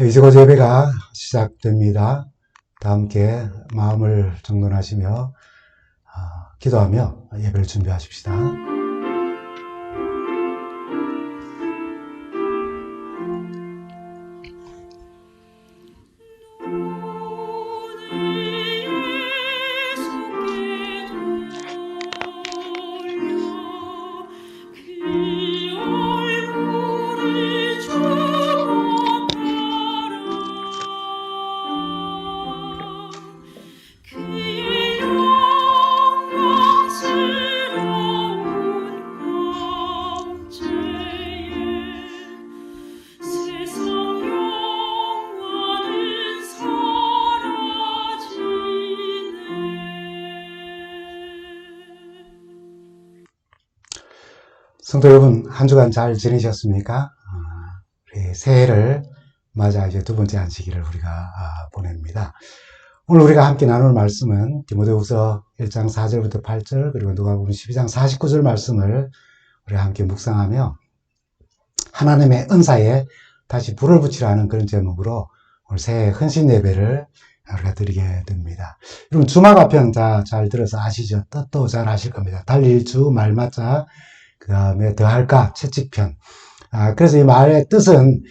네, 이제 곧 예배가 시작됩니다. 다 함께 마음을 정돈하시며 기도하며 예배를 준비하십시다. 성도 여러분, 한 주간 잘 지내셨습니까? 우리 새해를 맞아 이제 두 번째 안식일을 우리가 보냅니다. 오늘 우리가 함께 나눌 말씀은 디모데후서 1장 4절부터 8절 그리고 누가복음 12장 49절 말씀을 우리가 함께 묵상하며 하나님의 은사에 다시 불을 붙이라는 그런 제목으로 오늘 새해 헌신 예배를 우리가 드리게 됩니다. 여러분 주마가편 잘 들어서 아시죠? 뜻도 잘 아실 겁니다. 달릴 주 말맞자 그 다음에 더할까 채찍편. 그래서 이 말의 뜻은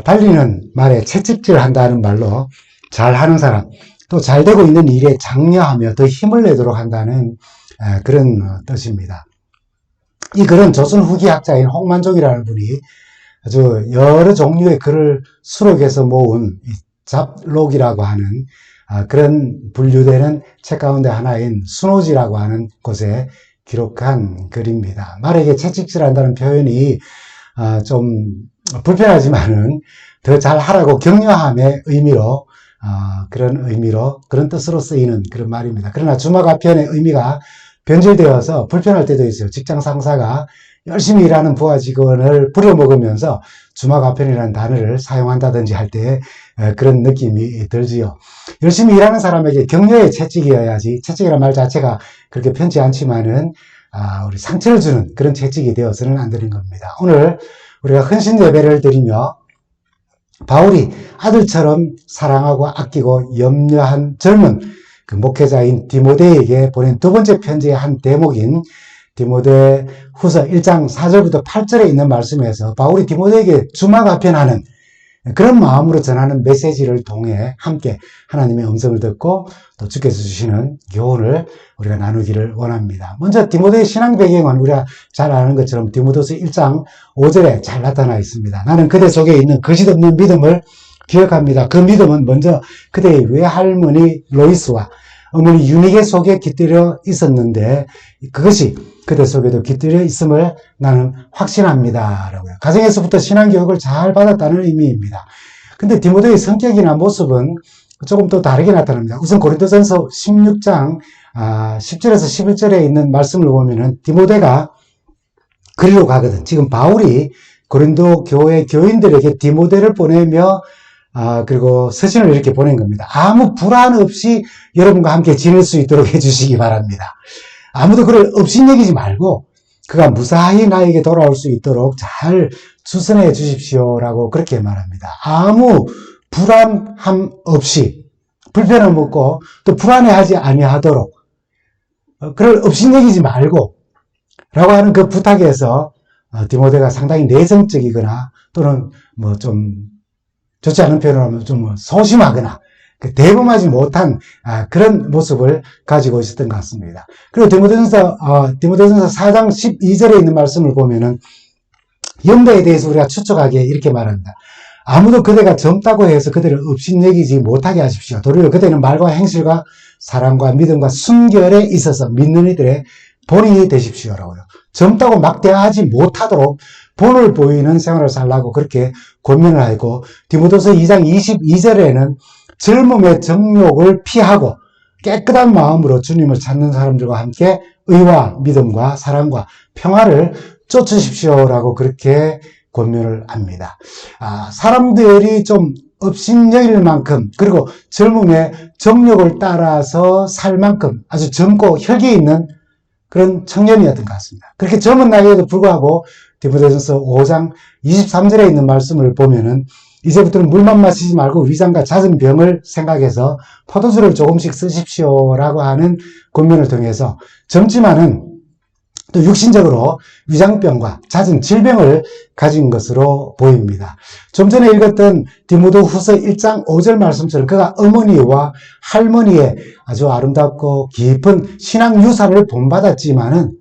달리는 말에 채찍질 한다는 말로 잘하는 사람, 또 잘되고 있는 일에 장려하며 더 힘을 내도록 한다는 그런 뜻입니다. 이 글은 조선 후기 학자인 홍만족이라는 분이 아주 여러 종류의 글을 수록해서 모은 잡록이라고 하는 그런 분류되는 책 가운데 하나인 순호지라고 하는 곳에 기록한 글입니다. 말에게 채찍질한다는 표현이 좀 불편하지만은 더 잘하라고 격려함의 의미로 그런 뜻으로 쓰이는 그런 말입니다. 그러나 주마가편의 의미가 변질되어서 불편할 때도 있어요. 직장 상사가 열심히 일하는 부하 직원을 부려먹으면서 주마가편이라는 단어를 사용한다든지 할 때 그런 느낌이 들지요. 열심히 일하는 사람에게 격려의 채찍이어야지, 채찍이라는 말 자체가 그렇게 편치 않지만은 우리 상처를 주는 그런 채찍이 되어서는 안 되는 겁니다. 오늘 우리가 헌신 예배를 드리며 바울이 아들처럼 사랑하고 아끼고 염려한 젊은 그 목회자인 디모데에게 보낸 두 번째 편지의 한 대목인 디모데 후서 1장 4절부터 8절에 있는 말씀에서 바울이 디모데에게 주마가편하는 그런 마음으로 전하는 메시지를 통해 함께 하나님의 음성을 듣고 또 주께서 주시는 교훈을 우리가 나누기를 원합니다. 먼저 디모데의 신앙 배경은 우리가 잘 아는 것처럼 디모데후서 1장 5절에 잘 나타나 있습니다. 나는 그대 속에 있는 거짓없는 믿음을 기억합니다. 그 믿음은 먼저 그대의 외할머니 로이스와 어머니 유니게 속에 깃들여 있었는데 그것이 그대 속에도 깃들여 있음을 나는 확신합니다. 라고요. 가정에서부터 신앙교육을 잘 받았다는 의미입니다. 근데 디모데의 성격이나 모습은 조금 또 다르게 나타납니다. 우선 고린도전서 16장 10절에서 11절에 있는 말씀을 보면은 디모데가 그리로 가거든. 지금 바울이 고린도 교회 교인들에게 디모데를 보내며 그리고 서신을 이렇게 보낸 겁니다. 아무 불안 없이 여러분과 함께 지낼 수 있도록 해주시기 바랍니다. 아무도 그를 업신여기지 말고 그가 무사히 나에게 돌아올 수 있도록 잘 주선해 주십시오라고 그렇게 말합니다. 아무 불안함 없이 불편함 없고 또 불안해하지 아니하도록 그를 업신여기지 말고 라고 하는 그 부탁에서 디모데가 상당히 내성적이거나 또는 뭐 좀 좋지 않은 표현을 하면 좀 소심하거나 대범하지 못한 그런 모습을 가지고 있었던 것 같습니다. 그리고 디모데전서 4장 12절에 있는 말씀을 보면은 연배에 대해서 우리가 추측하기에 이렇게 말합니다. 아무도 그대가 젊다고 해서 그대를 업신여기지 못하게 하십시오. 도리어 그대는 말과 행실과 사랑과 믿음과 순결에 있어서 믿는 이들의 본인이 되십시오라고요. 젊다고 막 대하지 못하도록 본을 보이는 생활을 살라고 그렇게 권면을 하고 디모데후서 2장 22절에는 젊음의 정욕을 피하고 깨끗한 마음으로 주님을 찾는 사람들과 함께 의와 믿음과 사랑과 평화를 쫓으십시오라고 그렇게 권면을 합니다. 사람들이 좀 업신여길 만큼 그리고 젊음의 정욕을 따라서 살 만큼 아주 젊고 혈기 있는 그런 청년이었던 것 같습니다. 그렇게 젊은 나이에도 불구하고 디모데전서 5장 23절에 있는 말씀을 보면은 이제부터는 물만 마시지 말고 위장과 잦은 병을 생각해서 포도주를 조금씩 쓰십시오라고 하는 권면을 통해서 젊지만은 또 육신적으로 위장병과 잦은 질병을 가진 것으로 보입니다. 좀 전에 읽었던 디모데 후서 1장 5절 말씀처럼 그가 어머니와 할머니의 아주 아름답고 깊은 신앙 유산을 본받았지만은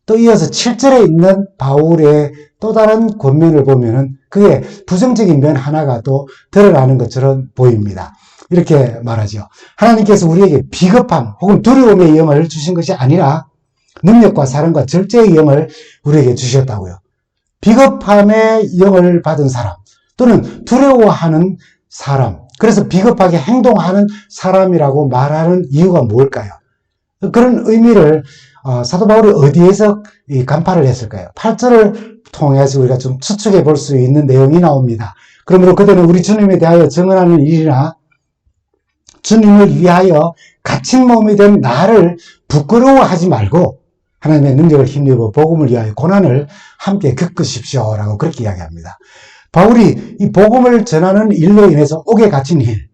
또 이어서 7절에 있는 바울의 또 다른 권면을 보면은 그의 부정적인 면 하나가 또 드러나는 것처럼 보입니다. 이렇게 말하죠. 하나님께서 우리에게 비겁함 혹은 두려움의 영을 주신 것이 아니라 능력과 사랑과 절제의 영을 우리에게 주셨다고요. 비겁함의 영을 받은 사람 또는 두려워하는 사람, 그래서 비겁하게 행동하는 사람이라고 말하는 이유가 뭘까요? 그런 의미를 사도 바울이 어디에서 간파를 했을까요? 8절을 통해서 우리가 좀 추측해 볼 수 있는 내용이 나옵니다. 그러므로 그대는 우리 주님에 대하여 증언하는 일이나 주님을 위하여 갇힌 몸이 된 나를 부끄러워하지 말고 하나님의 능력을 힘입어 복음을 위하여 고난을 함께 겪으십시오라고 그렇게 이야기합니다. 바울이 이 복음을 전하는 일로 인해서 옥에 갇힌 일,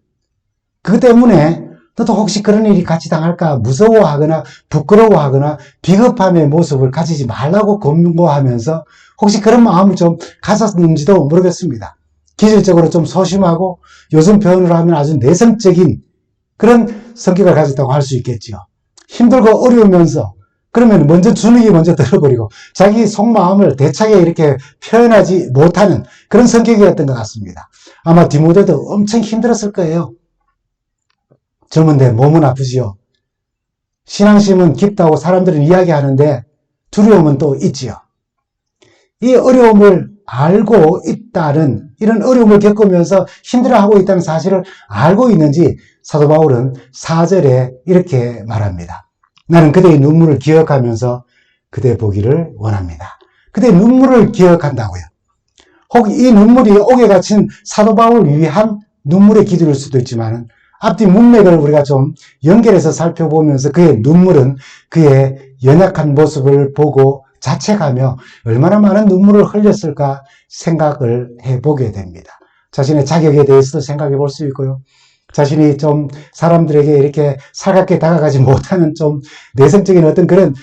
그 때문에 너도 혹시 그런 일이 같이 당할까 무서워하거나 부끄러워하거나 비겁함의 모습을 가지지 말라고 권고하면서 혹시 그런 마음을 좀 가졌는지도 모르겠습니다. 기질적으로 좀 소심하고 요즘 표현으로 하면 아주 내성적인 그런 성격을 가졌다고 할 수 있겠죠. 힘들고 어려우면서 그러면 먼저 주눅이 먼저 들어버리고 자기 속마음을 대차게 이렇게 표현하지 못하는 그런 성격이었던 것 같습니다. 아마 디모데도 엄청 힘들었을 거예요. 젊은데 몸은 아프지요. 신앙심은 깊다고 사람들은 이야기하는데 두려움은 또 있지요. 이 어려움을 알고 있다는, 이런 어려움을 겪으면서 힘들어하고 있다는 사실을 알고 있는지 사도 바울은 4절에 이렇게 말합니다. 나는 그대의 눈물을 기억하면서 그대 보기를 원합니다. 그대의 눈물을 기억한다고요. 혹 이 눈물이 옥에 갇힌 사도 바울을 위한 눈물의 기도일 수도 있지만 앞뒤 문맥을 우리가 좀 연결해서 살펴보면서 그의 눈물은 그의 연약한 모습을 보고 자책하며 얼마나 많은 눈물을 흘렸을까 생각을 해보게 됩니다. 자신의 자격에 대해서도 생각해 볼 수 있고요. 자신이 좀 사람들에게 이렇게 살갑게 다가가지 못하는 좀 내성적인 어떤 그런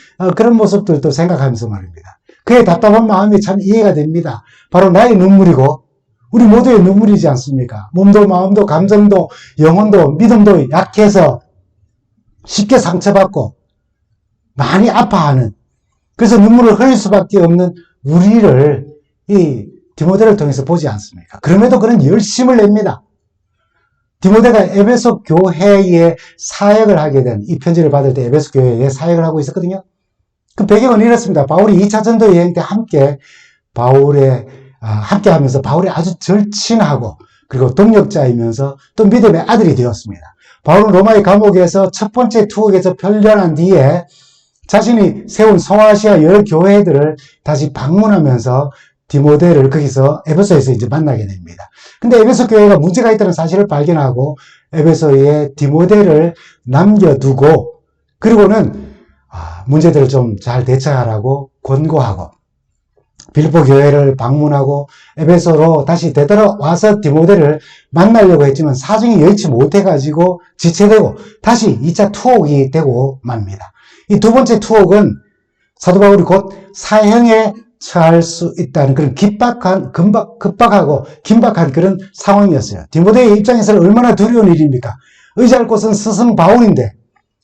모습들도 생각하면서 말입니다. 그의 답답한 마음이 참 이해가 됩니다. 바로 나의 눈물이고 우리 모두의 눈물이지 않습니까? 몸도 마음도 감정도 영혼도 믿음도 약해서 쉽게 상처받고 많이 아파하는, 그래서 눈물을 흘릴 수밖에 없는 우리를 이 디모데를 통해서 보지 않습니까? 그럼에도 그는 열심을 냅니다. 디모데가 에베소 교회에 사역을 하게 된, 이 편지를 받을 때 에베소 교회에 사역을 하고 있었거든요. 그 배경은 이렇습니다. 바울이 2차 전도 여행 때 함께 하면서 바울이 아주 절친하고 그리고 동력자이면서 또 믿음의 아들이 되었습니다. 바울은 로마의 감옥에서 첫 번째 투옥에서 편련한 뒤에 자신이 세운 소아시아 여러 교회들을 다시 방문하면서 디모데를 거기서 에베소에서 이제 만나게 됩니다. 근데 에베소 교회가 문제가 있다는 사실을 발견하고 에베소에 디모데를 남겨두고 그리고는 문제들을 좀 잘 대처하라고 권고하고 빌립보 교회를 방문하고 에베소로 다시 되돌아와서 디모데를 만나려고 했지만 사정이 여의치 못해가지고 지체되고 다시 2차 투옥이 되고 맙니다. 이 두 번째 투옥은 사도 바울이 곧 사형에 처할 수 있다는 그런 급박하고 긴박한 그런 상황이었어요. 디모데의 입장에서는 얼마나 두려운 일입니까? 의지할 곳은 스승 바울인데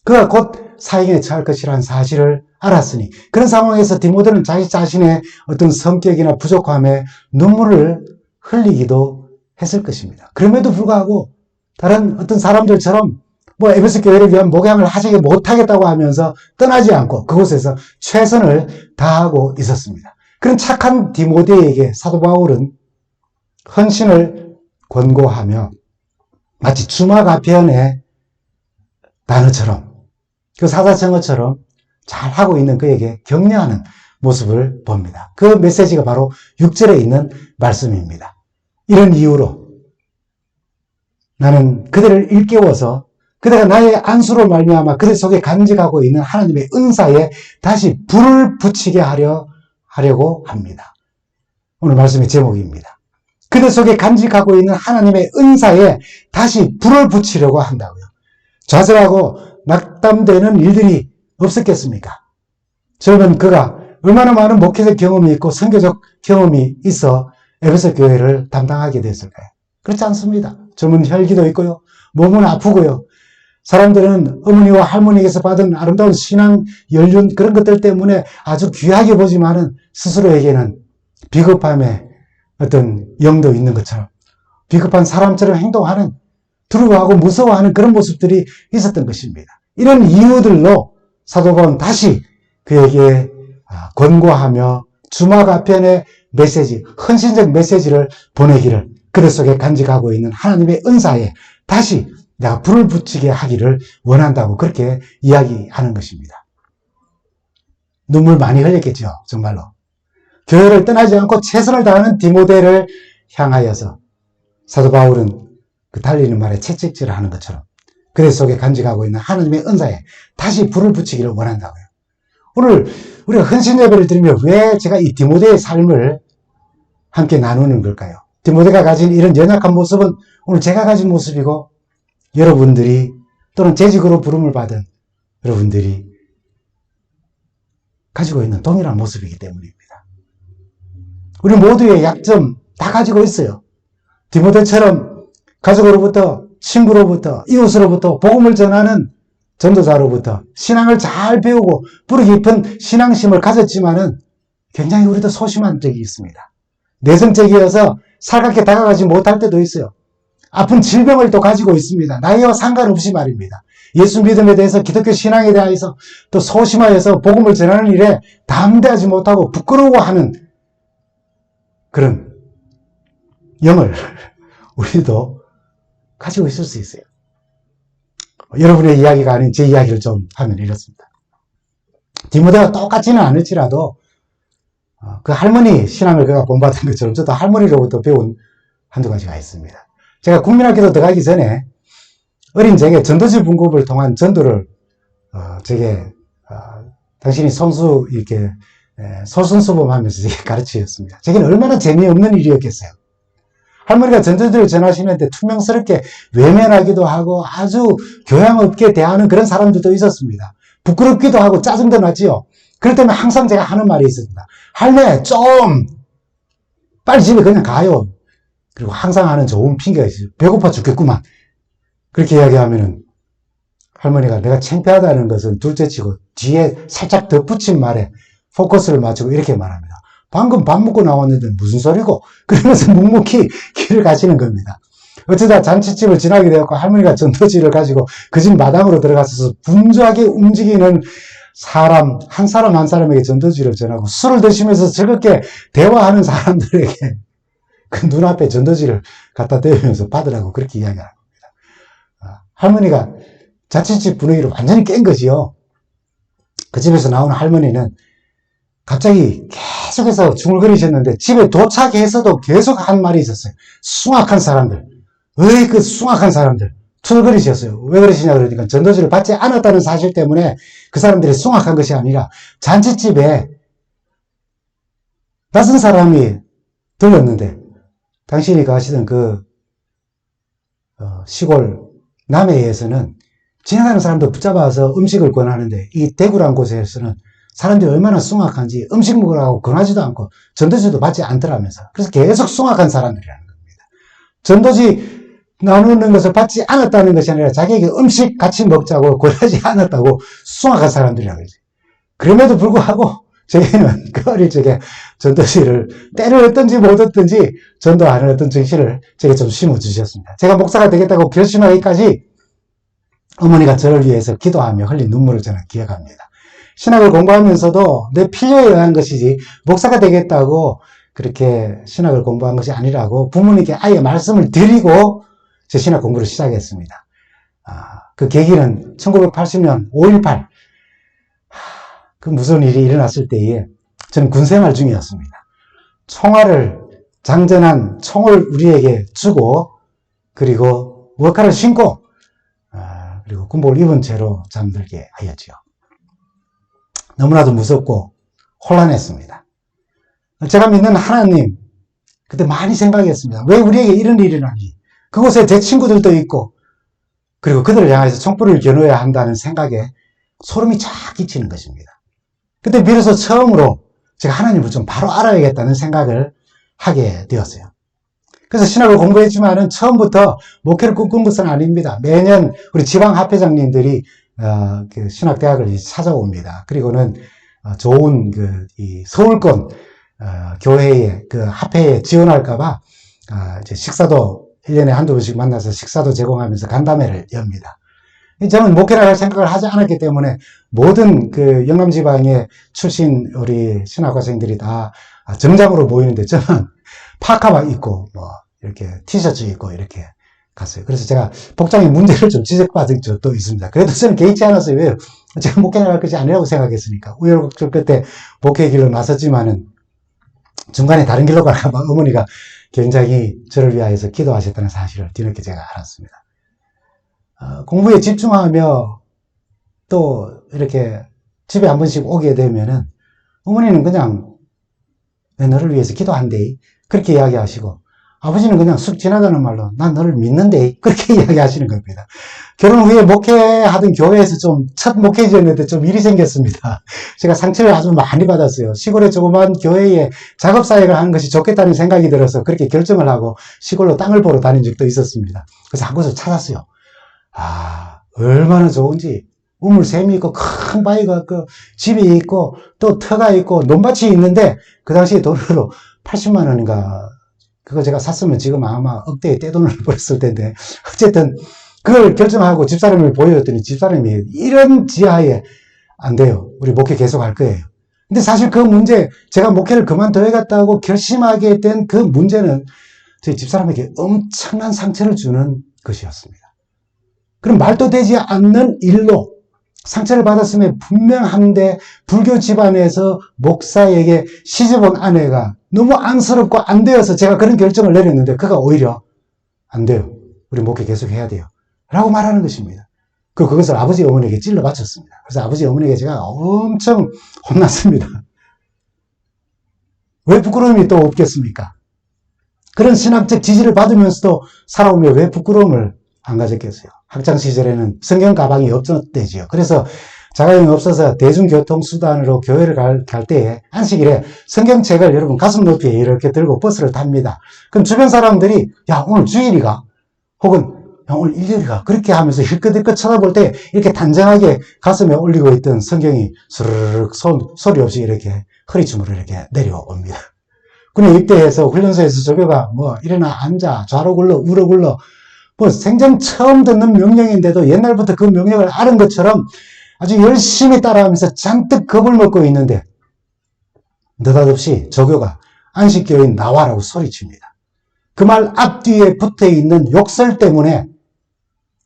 그가 곧 사형에 처할 것이라는 사실을 알았으니 그런 상황에서 디모데는 자기 자신의 어떤 성격이나 부족함에 눈물을 흘리기도 했을 것입니다. 그럼에도 불구하고 다른 어떤 사람들처럼 에베소 교회를 위한 목양을 하지 못하겠다고 하면서 떠나지 않고 그곳에서 최선을 다하고 있었습니다. 그런 착한 디모데에게 사도 바울은 헌신을 권고하며 마치 주마가편의 단어처럼 그 사사청어처럼 잘하고 있는 그에게 격려하는 모습을 봅니다. 그 메시지가 바로 6절에 있는 말씀입니다. 이런 이유로 나는 그들을 일깨워서 그대가 나의 안수로 말미암아 그들 속에 간직하고 있는 하나님의 은사에 다시 불을 붙이게 하려고 합니다. 오늘 말씀의 제목입니다. 그들 속에 간직하고 있는 하나님의 은사에 다시 불을 붙이려고 한다고요. 좌절하고 낙담되는 일들이 없었겠습니까? 저는 그가 얼마나 많은 목회적 경험이 있고 선교적 경험이 있어 에베소 교회를 담당하게 됐을까요? 그렇지 않습니다. 젊은 혈기도 있고요. 몸은 아프고요. 사람들은 어머니와 할머니에게서 받은 아름다운 신앙 연륜 그런 것들 때문에 아주 귀하게 보지만은 스스로에게는 비겁함의 어떤 영도 있는 것처럼 비겁한 사람처럼 행동하는 두려워하고 무서워하는 그런 모습들이 있었던 것입니다. 이런 이유들로 사도 바울은 다시 그에게 권고하며 주마가편의 메시지, 헌신적 메시지를 보내기를 그들 속에 간직하고 있는 하나님의 은사에 다시 내가 불을 붙이게 하기를 원한다고 그렇게 이야기하는 것입니다. 눈물 많이 흘렸겠죠. 정말로. 교회를 떠나지 않고 최선을 다하는 디모데를 향하여서 사도 바울은 그 달리는 말에 채찍질을 하는 것처럼 그들 속에 간직하고 있는 하나님의 은사에 다시 불을 붙이기를 원한다고요. 오늘 우리가 헌신 예배를 드리며 왜 제가 이 디모데의 삶을 함께 나누는 걸까요? 디모데가 가진 이런 연약한 모습은 오늘 제가 가진 모습이고 여러분들이 또는 재직으로 부름을 받은 여러분들이 가지고 있는 동일한 모습이기 때문입니다. 우리 모두의 약점 다 가지고 있어요. 디모데처럼 가족으로부터 친구로부터 이웃으로부터 복음을 전하는 전도자로부터 신앙을 잘 배우고 뿌리 깊은 신앙심을 가졌지만은 굉장히 우리도 소심한 적이 있습니다. 내성적이어서 살갑게 다가가지 못할 때도 있어요. 아픈 질병을 또 가지고 있습니다. 나이와 상관없이 말입니다. 예수 믿음에 대해서 기독교 신앙에 대해서 또 소심하여서 복음을 전하는 일에 담대하지 못하고 부끄러워하는 그런 영을 우리도 가지고 있을 수 있어요. 여러분의 이야기가 아닌 제 이야기를 좀 하면 이렇습니다. 디모데가 똑같지는 않을지라도 그 할머니 신앙을 그가 본받은 것처럼 저도 할머니로부터 배운 한두 가지가 있습니다. 제가 국민학교도 들어가기 전에 어린 제게 전도지 분급을 통한 전도를 제게 당신이 선수 이렇게 솔선수범하면서 제게 가르치셨습니다. 제게는 얼마나 재미없는 일이었겠어요. 할머니가 전도지를 전하시는데 투명스럽게 외면하기도 하고 아주 교양 없게 대하는 그런 사람들도 있었습니다. 부끄럽기도 하고 짜증도 나지요. 그럴 때면 항상 제가 하는 말이 있습니다. 할매 좀 빨리 집에 그냥 가요. 그리고 항상 하는 좋은 핑계가 있어요. 배고파 죽겠구만. 그렇게 이야기하면은 할머니가 내가 창피하다는 것은 둘째치고 뒤에 살짝 덧붙인 말에 포커스를 맞추고 이렇게 말합니다. 방금 밥 먹고 나왔는데 무슨 소리고? 그러면서 묵묵히 길을 가시는 겁니다. 어쩌다 잔치집을 지나게 되었고 할머니가 전도지를 가지고 그 집 마당으로 들어가서 분주하게 움직이는 사람 한 사람에게 전도지를 전하고 술을 드시면서 즐겁게 대화하는 사람들에게 그 눈앞에 전도지를 갖다 대면서 받으라고 그렇게 이야기하는 겁니다. 할머니가 자취집 분위기를 완전히 깬 거지요. 그 집에서 나오는 할머니는 갑자기 계속해서 중얼거리셨는데 집에 도착해서도 계속 한 말이 있었어요. 숭악한 사람들. 왜 그 숭악한 사람들. 투덜거리셨어요. 왜 그러시냐 그러니까 전도지를 받지 않았다는 사실 때문에 그 사람들이 숭악한 것이 아니라 잔치집에 낯선 사람이 들렀는데 당신이 가시던 그 시골 남해에서는 지나가는 사람들 붙잡아서 음식을 권하는데 이 대구란 곳에서는 사람들이 얼마나 숭악한지 음식 먹으라고 권하지도 않고 전도지도 받지 않더라면서 그래서 계속 숭악한 사람들이라는 겁니다. 전도지 나누는 것을 받지 않았다는 것이 아니라 자기에게 음식 같이 먹자고 권하지 않았다고 숭악한 사람들이라고 그러지. 그럼에도 불구하고 저희는 그 어릴 적에 전도지를 때를 얻든지 못 얻든지 전도하는 어떤 정신을 제게 좀 심어주셨습니다. 제가 목사가 되겠다고 결심하기까지 어머니가 저를 위해서 기도하며 흘린 눈물을 저는 기억합니다. 신학을 공부하면서도 내 필요에 의한 것이지 목사가 되겠다고 그렇게 신학을 공부한 것이 아니라고 부모님께 아예 말씀을 드리고 제 신학 공부를 시작했습니다. 그 계기는 1980년 5.18 그 무서운 일이 일어났을 때에 저는 군생활 중이었습니다. 총알을 장전한 총을 우리에게 주고 그리고 워카를 신고 그리고 군복을 입은 채로 잠들게 하였지요. 너무나도 무섭고 혼란했습니다. 제가 믿는 하나님 그때 많이 생각했습니다. 왜 우리에게 이런 일이 일어나니? 그곳에 제 친구들도 있고, 그리고 그들을 향해서 촛불을 겨누어야 한다는 생각에 소름이 쫙 끼치는 것입니다. 그때 비로소 처음으로 제가 하나님을 좀 바로 알아야겠다는 생각을 하게 되었어요. 그래서 신학을 공부했지만은 처음부터 목회를 꿈꾼 것은 아닙니다. 매년 우리 지방 합회장님들이 그 신학대학을 찾아옵니다. 그리고는 좋은 이 서울권 교회에 그 합회에 지원할까봐 이제 식사도 1년에 한두 번씩 만나서 식사도 제공하면서 간담회를 엽니다. 저는 목회를 할 생각을 하지 않았기 때문에 모든 그 영남 지방의 출신 우리 신학과생들이 다 정장으로 모이는데 저는 파카만 입고 뭐 이렇게 티셔츠 입고 이렇게 갔어요. 그래서 제가 복장에 문제를 좀 지적받은 적도 있습니다. 그래도 저는 개의치 않았어요. 왜요? 제가 목회를 할 것이 아니라고 생각했으니까. 우여곡절 끝에 목회 길로 나섰지만은 중간에 다른 길로 갈까봐 어머니가 굉장히 저를 위하여서 기도하셨다는 사실을 뒤늦게 제가 알았습니다. 공부에 집중하며 또 이렇게 집에 한 번씩 오게 되면은 어머니는 그냥 내 너를 위해서 기도한대 그렇게 이야기하시고 아버지는 그냥 쑥 지나가는 말로 난 너를 믿는데 그렇게 이야기하시는 겁니다. 결혼 후에 목회하던 교회에서 좀 첫 목회지였는데 좀 일이 생겼습니다. 제가 상처를 아주 많이 받았어요. 시골의 조그만 교회에 작업사역을 하는 것이 좋겠다는 생각이 들어서 그렇게 결정을 하고 시골로 땅을 보러 다닌 적도 있었습니다. 그래서 한 곳을 찾았어요. 얼마나 좋은지 우물샘이 있고 큰 바위가 있고 집이 있고 또 터가 있고 논밭이 있는데 그 당시에 돈으로 80만 원인가 그거 제가 샀으면 지금 아마 억대의 떼돈을 벌었을 텐데 어쨌든 그걸 결정하고 집사람을 보여줬더니 집사람이 이런 지하에 안 돼요. 우리 목회 계속 할 거예요. 근데 사실 그 문제 제가 목회를 그만둬야겠다고 결심하게 된 그 문제는 저희 집사람에게 엄청난 상처를 주는 것이었습니다. 그럼 말도 되지 않는 일로 상처를 받았음에 분명한데 불교 집안에서 목사에게 시집온 아내가 너무 안쓰럽고 안 되어서 제가 그런 결정을 내렸는데 그가 오히려 안 돼요. 우리 목회 계속 해야 돼요. 라고 말하는 것입니다. 그것을 아버지 어머니에게 찔러 바쳤습니다. 그래서 아버지 어머니에게 제가 엄청 혼났습니다. 왜 부끄러움이 또 없겠습니까? 그런 신학적 지지를 받으면서도 살아오며 왜 부끄러움을 안 가졌겠어요? 학창시절에는 성경 가방이 없었대지요. 그래서 자가용이 없어서 대중교통수단으로 교회를 갈 때에 안식일에 성경책을 여러분 가슴 높이에 이렇게 들고 버스를 탑니다. 그럼 주변 사람들이 야 오늘 주일이가 혹은 야, 오늘 일요일이가 그렇게 하면서 힐끗힐끗 쳐다볼 때 이렇게 단정하게 가슴에 올리고 있던 성경이 스르륵 소리 없이 이렇게 허리춤으로 이렇게 내려옵니다. 군에 입대해서 훈련소에서 조교가 뭐 일어나 앉아 좌로 굴러 우로 굴러 뭐 생전 처음 듣는 명령인데도 옛날부터 그 명령을 아는 것처럼 아주 열심히 따라하면서 잔뜩 겁을 먹고 있는데 느닷없이 조교가 안식교인 나와라고 소리칩니다. 그 말 앞뒤에 붙어있는 욕설 때문에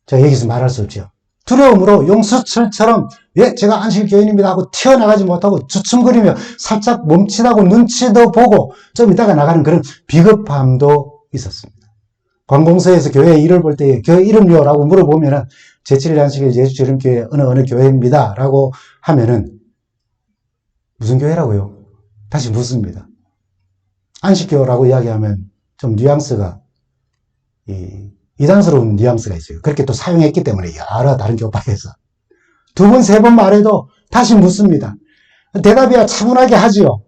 제가 여기서 말할 수 없죠. 두려움으로 용수철처럼 예 제가 안식교인입니다 하고 튀어나가지 못하고 주춤거리며 살짝 멈칫하고 눈치도 보고 좀 이따가 나가는 그런 비겁함도 있었습니다. 관공서에서 교회 일을 볼 때 교회 이름요 라고 물어보면은 제7일 안식일 예수지름교회 어느 교회입니다 라고 하면은 무슨 교회라고요? 다시 묻습니다. 안식교라고 이야기하면 좀 뉘앙스가 이단스러운 뉘앙스가 있어요. 그렇게 또 사용했기 때문에 여러 다른 교파에서 두 번, 세 번 말해도 다시 묻습니다. 대답이야 차분하게 하지요.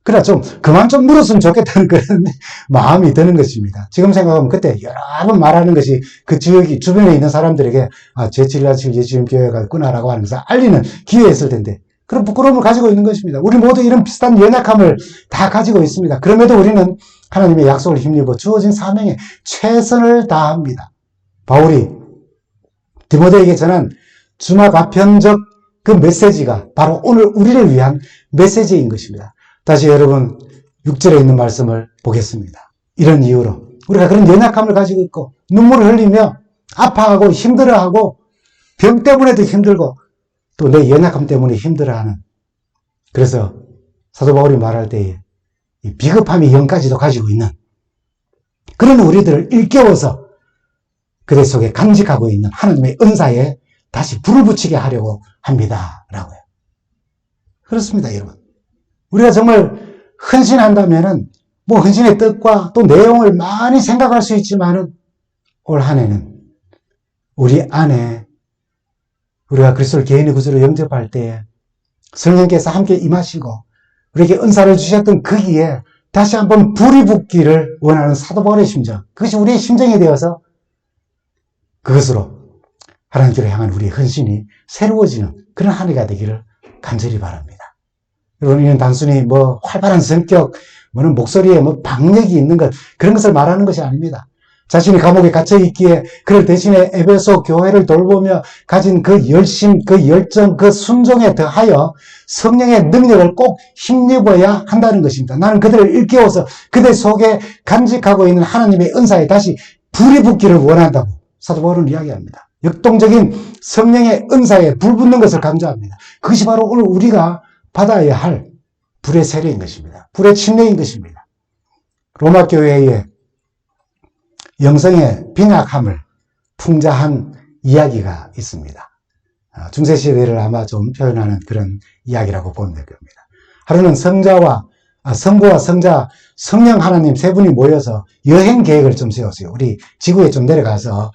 그래 좀 그만 좀 물었으면 좋겠다는 그런 마음이 드는 것입니다. 지금 생각하면 그때 여러 번 말하는 것이 그 지역이 주변에 있는 사람들에게 제7일 안식일 예수님교회가 있구나라고 하는 것을 알리는 기회였을 텐데 그런 부끄러움을 가지고 있는 것입니다. 우리 모두 이런 비슷한 연약함을 다 가지고 있습니다. 그럼에도 우리는 하나님의 약속을 힘입어 주어진 사명에 최선을 다합니다. 바울이 디모데에게 전한 주마 가편적 그 메시지가 바로 오늘 우리를 위한 메시지인 것입니다. 다시 여러분 6절에 있는 말씀을 보겠습니다. 이런 이유로 우리가 그런 연약함을 가지고 있고 눈물을 흘리며 아파하고 힘들어하고 병 때문에도 힘들고 또 내 연약함 때문에 힘들어하는 그래서 사도 바울이 말할 때에 이 비겁함의 영까지도 가지고 있는 그런 우리들을 일깨워서 그대 속에 간직하고 있는 하나님의 은사에 다시 불을 붙이게 하려고 합니다. 라고요. 그렇습니다, 여러분. 우리가 정말 헌신한다면은 뭐 헌신의 뜻과 또 내용을 많이 생각할 수 있지만은 올 한 해는 우리 안에 우리가 그리스도를 개인의 구주로 영접할 때에 성령께서 함께 임하시고 우리에게 은사를 주셨던 거기에 다시 한번 불이 붙기를 원하는 사도 바울의 심정, 그것이 우리의 심정이 되어서 그것으로 하나님께로 향한 우리의 헌신이 새로워지는 그런 한 해가 되기를 간절히 바랍니다. 여러분, 이는 단순히 뭐 활발한 성격, 뭐는 목소리에 뭐 박력이 있는 것, 그런 것을 말하는 것이 아닙니다. 자신이 감옥에 갇혀 있기에 그를 대신에 에베소 교회를 돌보며 가진 그 열심, 그 열정, 그 순종에 더하여 성령의 능력을 꼭 힘입어야 한다는 것입니다. 나는 그들을 일깨워서 그들 속에 간직하고 있는 하나님의 은사에 다시 불이 붙기를 원한다고 사도 바울은 이야기합니다. 역동적인 성령의 은사에 불 붙는 것을 강조합니다. 그것이 바로 오늘 우리가 받아야 할 불의 세례인 것입니다. 불의 침례인 것입니다. 로마 교회의 영성의 빈약함을 풍자한 이야기가 있습니다. 중세시대를 아마 좀 표현하는 그런 이야기라고 보면 될 겁니다. 하루는 성부와 성자, 성령 하나님 세 분이 모여서 여행 계획을 좀 세웠어요. 우리 지구에 좀 내려가서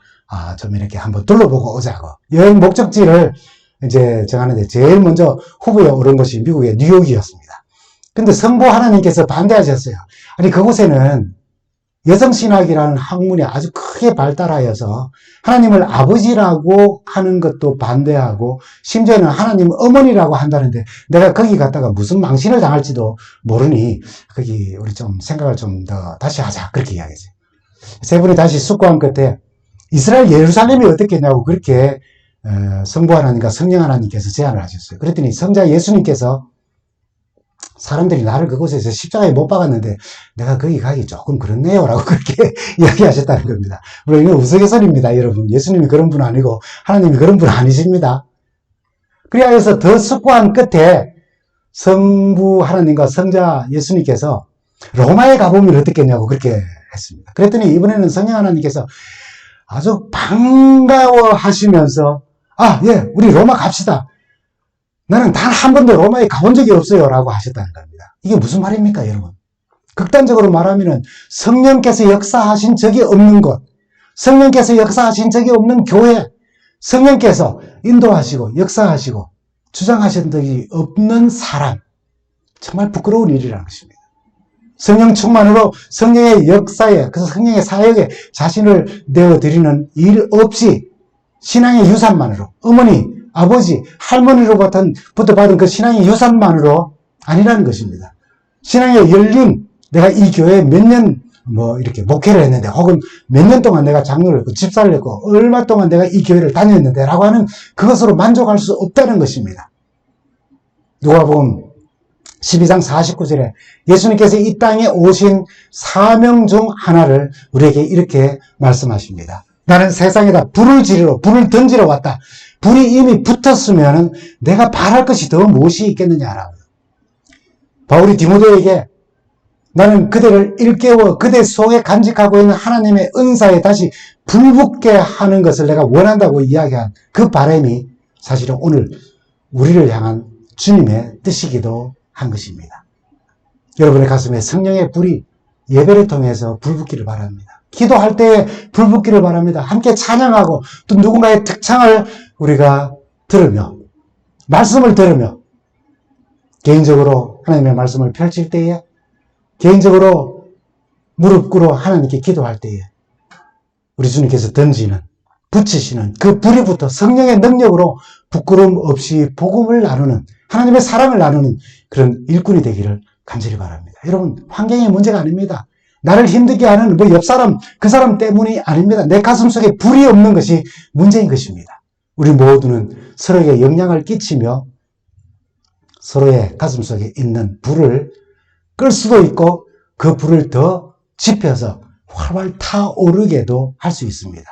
좀 이렇게 한번 둘러보고 오자고. 여행 목적지를 이제 정하는데 제일 먼저 후보에 오른 것이 미국의 뉴욕이었습니다. 근데 성부 하나님께서 반대하셨어요. 아니, 그곳에는 여성신학이라는 학문이 아주 크게 발달하여서 하나님을 아버지라고 하는 것도 반대하고 심지어는 하나님 어머니라고 한다는데 내가 거기 갔다가 무슨 망신을 당할지도 모르니 거기 우리 좀 생각을 좀 더 다시 하자, 그렇게 이야기했어요. 세 분이 다시 숙고한 끝에 이스라엘 예루살렘이 어떻겠냐고 그렇게 성부 하나님과 성령 하나님께서 제안을 하셨어요. 그랬더니 성자 예수님께서 사람들이 나를 그곳에서 십자가에 못 박았는데 내가 거기 가기 조금 그렇네요 라고 그렇게 이야기하셨다는 겁니다. 물론 이건 우스갯소리입니다, 여러분. 예수님이 그런 분 아니고 하나님이 그런 분 아니십니다. 그리하여서 더 숙고한 끝에 성부 하나님과 성자 예수님께서 로마에 가보면 어떻겠냐고 그렇게 했습니다. 그랬더니 이번에는 성령 하나님께서 아주 반가워하시면서 예, 우리 로마 갑시다. 나는 단 한 번도 로마에 가본 적이 없어요 라고 하셨다는 겁니다. 이게 무슨 말입니까, 여러분? 극단적으로 말하면은 성령께서 역사하신 적이 없는 곳, 성령께서 역사하신 적이 없는 교회, 성령께서 인도하시고 역사하시고 주장하신 적이 없는 사람, 정말 부끄러운 일이라는 것입니다. 성령 충만으로 성령의 역사에, 그래서 성령의 사역에 자신을 내어드리는 일 없이 신앙의 유산만으로, 어머니, 아버지, 할머니로부터 받은 그 신앙의 유산만으로 아니라는 것입니다. 신앙의 연륜, 내가 이 교회에 몇 년, 이렇게 목회를 했는데, 혹은 몇 년 동안 내가 장로를 했고, 집사를 했고, 얼마 동안 내가 이 교회를 다녔는데, 라고 하는 그것으로 만족할 수 없다는 것입니다. 누가복음 12장 49절에 예수님께서 이 땅에 오신 사명 중 하나를 우리에게 이렇게 말씀하십니다. 나는 세상에다 불을 던지러 왔다. 불이 이미 붙었으면 내가 바랄 것이 더 무엇이 있겠느냐라고. 바울이 디모데에게 나는 그대를 일깨워 그대 속에 간직하고 있는 하나님의 은사에 다시 불붙게 하는 것을 내가 원한다고 이야기한 그 바람이 사실은 오늘 우리를 향한 주님의 뜻이기도 한 것입니다. 여러분의 가슴에 성령의 불이 예배를 통해서 불붙기를 바랍니다. 기도할 때에 불붙기를 바랍니다. 함께 찬양하고 또 누군가의 특창을 우리가 들으며 말씀을 들으며 개인적으로 하나님의 말씀을 펼칠 때에 개인적으로 무릎 꿇어 하나님께 기도할 때에 우리 주님께서 던지는 붙이시는 그 불이 붙어 성령의 능력으로 부끄러움 없이 복음을 나누는 하나님의 사랑을 나누는 그런 일꾼이 되기를 간절히 바랍니다. 여러분, 환경이 문제가 아닙니다. 나를 힘들게 하는 옆 사람, 그 사람 때문이 아닙니다. 내 가슴 속에 불이 없는 것이 문제인 것입니다. 우리 모두는 서로에게 영향을 끼치며 서로의 가슴 속에 있는 불을 끌 수도 있고 그 불을 더 지펴서 활활 타오르게도 할 수 있습니다.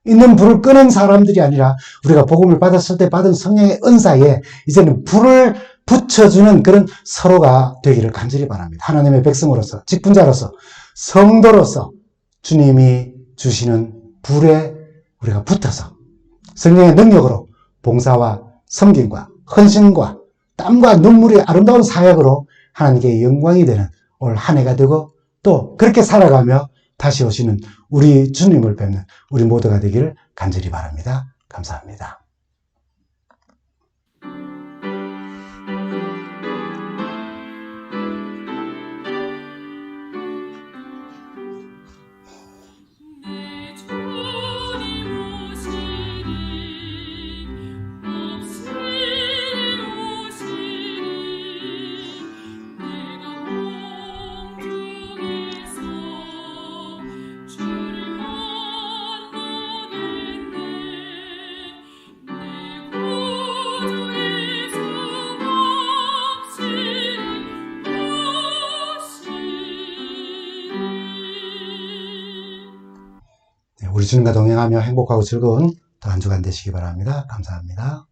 있는 불을 끄는 사람들이 아니라 우리가 복음을 받았을 때 받은 성령의 은사에 이제는 불을 붙여주는 그런 서로가 되기를 간절히 바랍니다. 하나님의 백성으로서, 직분자로서, 성도로서 주님이 주시는 불에 우리가 붙어서 성령의 능력으로 봉사와 섬김과 헌신과 땀과 눈물의 아름다운 사역으로 하나님께 영광이 되는 올 한 해가 되고 또 그렇게 살아가며 다시 오시는 우리 주님을 뵙는 우리 모두가 되기를 간절히 바랍니다. 감사합니다. 우리 주님과 동행하며 행복하고 즐거운 또 한 주간 되시기 바랍니다. 감사합니다.